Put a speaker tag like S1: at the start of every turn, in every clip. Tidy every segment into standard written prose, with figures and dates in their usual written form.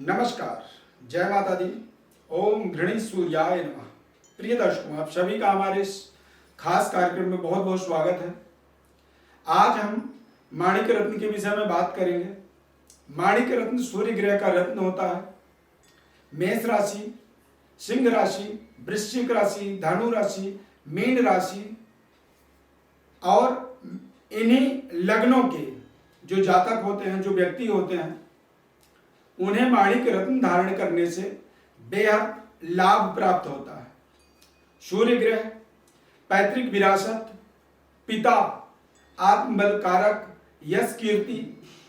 S1: नमस्कार, जय माता दी। ओम घृणी सूर्याय नमः। प्रिय दर्शकों, आप सभी का हमारे इस खास कार्यक्रम में बहुत बहुत स्वागत है। आज हम माणिक रत्न के विषय में बात करेंगे। माणिक रत्न सूर्य ग्रह का रत्न होता है। मेष राशि, सिंह राशि, वृश्चिक राशि, धनु राशि, मीन राशि और इन्हीं लग्नों के जो जातक होते हैं, जो व्यक्ति होते हैं, उन्हें माणिक रत्न धारण करने से बेहद लाभ प्राप्त होता है। सूर्य ग्रह पैतृक विरासत, पिता, आत्मबल कारक, यश कीर्ति,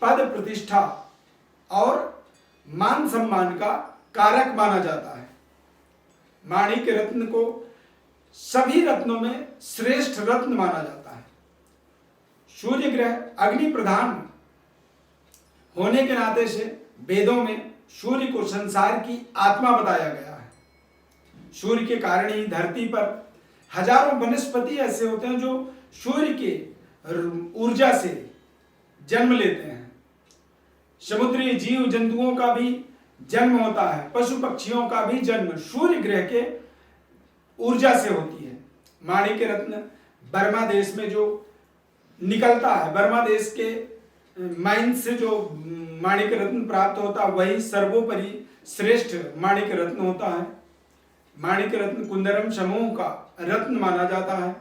S1: पद प्रतिष्ठा और मान सम्मान का कारक माना जाता है। माणिक रत्न को सभी रत्नों में श्रेष्ठ रत्न माना जाता है। सूर्य ग्रह अग्नि प्रधान होने के नाते से वेदों में सूर्य को संसार की आत्मा बताया गया है। सूर्य के कारण ही धरती पर हजारों वनस्पति ऐसे होते हैं जो सूर्य के ऊर्जा से जन्म लेते हैं। समुद्री जीव जंतुओं का भी जन्म होता है, पशु पक्षियों का भी जन्म सूर्य ग्रह के ऊर्जा से होती है। माणिक रत्न बर्मा देश में जो निकलता है, बर्मा देश के माइन से जो माणिक रत्न प्राप्त होता है, वही सर्वोपरि श्रेष्ठ माणिक रत्न होता है। माणिक रत्न कुंदरम समूह का रत्न माना जाता है।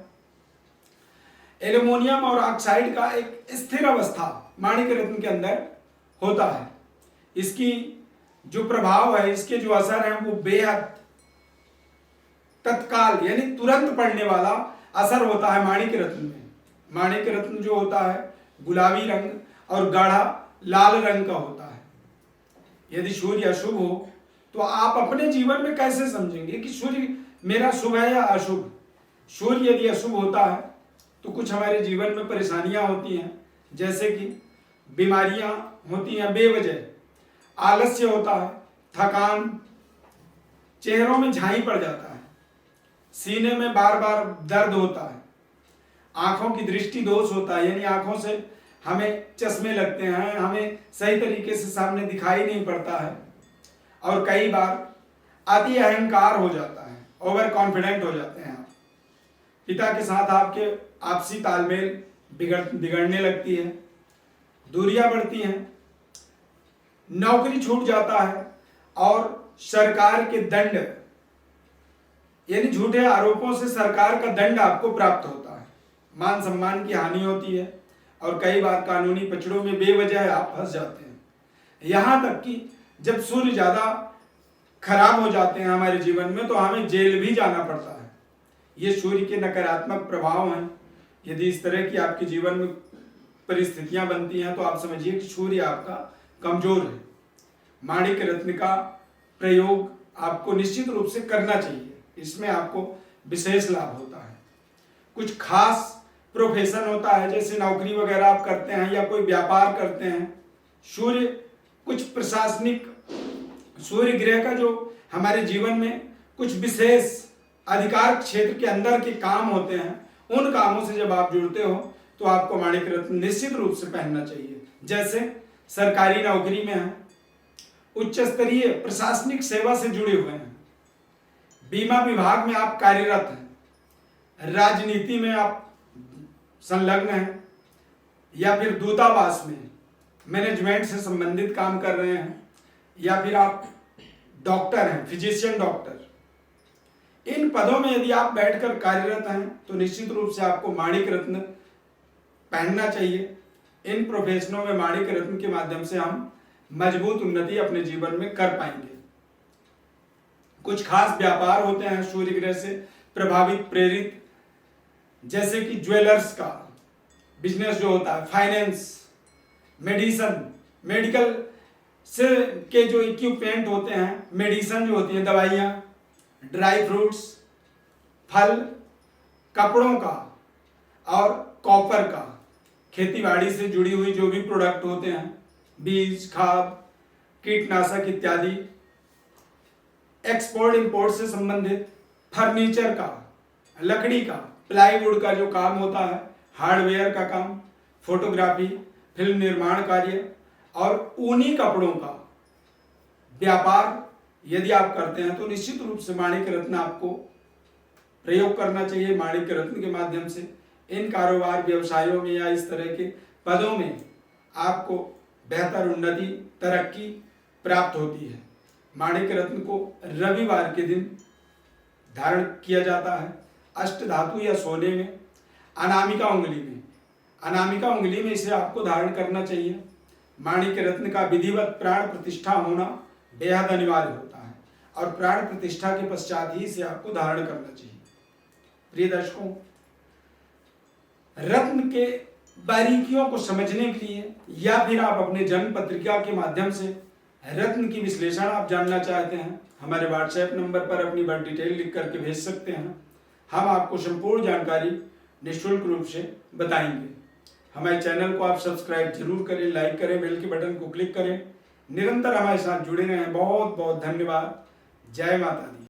S1: एल्युमिनियम और ऑक्साइड का एक स्थिर अवस्था माणिक रत्न के अंदर होता है। इसकी जो प्रभाव है, इसके जो असर है, वो बेहद तत्काल यानी तुरंत पड़ने वाला असर होता है माणिक रत्न में। माणिक रत्न जो होता है गुलाबी रंग और गाढ़ा लाल रंग का होता है। यदि सूर्य अशुभ हो तो आप अपने जीवन में कैसे समझेंगे कि सूर्य मेरा शुभ है या अशुभ। सूर्य यदि अशुभ होता है तो कुछ हमारे जीवन में परेशानियां होती हैं, जैसे कि बीमारियां होती हैं बेवजह, आलस्य होता है, थकान, चेहरों में झाई पड़ जाता है, सीने में बार बार दर्द होता है, आंखों की दृष्टि दोष होता है, यानी आंखों से हमें चश्मे लगते हैं, हमें सही तरीके से सामने दिखाई नहीं पड़ता है, और कई बार अति अहंकार हो जाता है, ओवर कॉन्फिडेंट हो जाते हैं आप। पिता के साथ आपके आपसी तालमेल बिगड़ने लगती है, दूरियां बढ़ती हैं, नौकरी छूट जाता है और सरकार के दंड यानी झूठे आरोपों से सरकार का दंड आपको प्राप्त होता है। मान सम्मान की हानि होती है और कई बार कानूनी पचड़ों में बेवजह आप फंस जाते हैं। यहां तक कि जब सूर्य ज्यादा खराब हो जाते हैं हमारे जीवन में तो हमें जेल भी जाना पड़ता है। ये सूर्य के नकारात्मक प्रभाव हैं। यदि इस तरह की आपके जीवन में परिस्थितियां बनती हैं तो आप समझिए कि सूर्य आपका कमजोर है। माणिक रत्न का प्रयोग आपको निश्चित रूप से करना चाहिए, इसमें आपको विशेष लाभ होता है। कुछ खास प्रोफेशन होता है, जैसे नौकरी वगैरह आप करते हैं या कोई व्यापार करते हैं, सूर्य कुछ प्रशासनिक, सूर्य ग्रह का जो हमारे जीवन में कुछ विशेष अधिकार क्षेत्र के अंदर के काम होते हैं, उन कामों से जब आप जुड़ते हो तो आपको माणिक रत्न निश्चित रूप से पहनना चाहिए। जैसे सरकारी नौकरी में है, उच्च स्तरीय प्रशासनिक सेवा से जुड़े हुए हैं, बीमा विभाग में आप कार्यरत हैं, राजनीति में आप संलग्न हैं, या फिर दूतावास में मैनेजमेंट से संबंधित काम कर रहे हैं, या फिर आप डॉक्टर हैं, फिजिशियन डॉक्टर, इन पदों में यदि आप बैठकर कार्यरत हैं तो निश्चित रूप से आपको माणिक रत्न पहनना चाहिए। इन प्रोफेशनों में माणिक रत्न के माध्यम से हम मजबूत उन्नति अपने जीवन में कर पाएंगे। कुछ खास व्यापार होते हैं सूर्य ग्रह से प्रभावित प्रेरित, जैसे कि ज्वेलर्स का बिजनेस जो होता है, फाइनेंस, मेडिसन, मेडिकल से के जो इक्विपमेंट होते हैं, मेडिसन जो होती है, दवाइयाँ, ड्राई फ्रूट्स, फल, कपड़ों का और कॉपर का, खेती बाड़ी से जुड़ी हुई जो भी प्रोडक्ट होते हैं, बीज, खाद, कीटनाशक इत्यादि, एक्सपोर्ट इंपोर्ट से संबंधित, फर्नीचर का, लकड़ी का, प्लाईवुड का जो काम होता है, हार्डवेयर का काम, फोटोग्राफी, फिल्म निर्माण कार्य और ऊनी कपड़ों का व्यापार यदि आप करते हैं तो निश्चित रूप से माणिक्य रत्न आपको प्रयोग करना चाहिए। माणिक्य रत्न के माध्यम से इन कारोबार व्यवसायों में या इस तरह के पदों में आपको बेहतर उन्नति तरक्की प्राप्त होती है। माणिक्य रत्न को रविवार के दिन धारण किया जाता है। अष्ट धातु या सोने में अनामिका उंगली में इसे आपको धारण करना चाहिए। माणिक्य रत्न का विधिवत प्राण प्रतिष्ठा होना बेहद अनिवार्य होता है और प्राण प्रतिष्ठा के पश्चात ही इसे आपको धारण करना चाहिए। प्रिय दर्शकों, रत्न के बारीकियों को समझने के लिए या फिर आप अपने जन्म पत्रिका के माध्यम से रत्न की विश्लेषण आप जानना चाहते हैं, हमारे व्हाट्सएप नंबर पर अपनी बर्थ डिटेल लिख करके भेज सकते हैं। हम आपको संपूर्ण जानकारी निःशुल्क रूप से बताएंगे। हमारे चैनल को आप सब्सक्राइब जरूर करें, लाइक करें, बेल के बटन को क्लिक करें। निरंतर हमारे साथ जुड़े रहें। बहुत बहुत धन्यवाद। जय माता दी।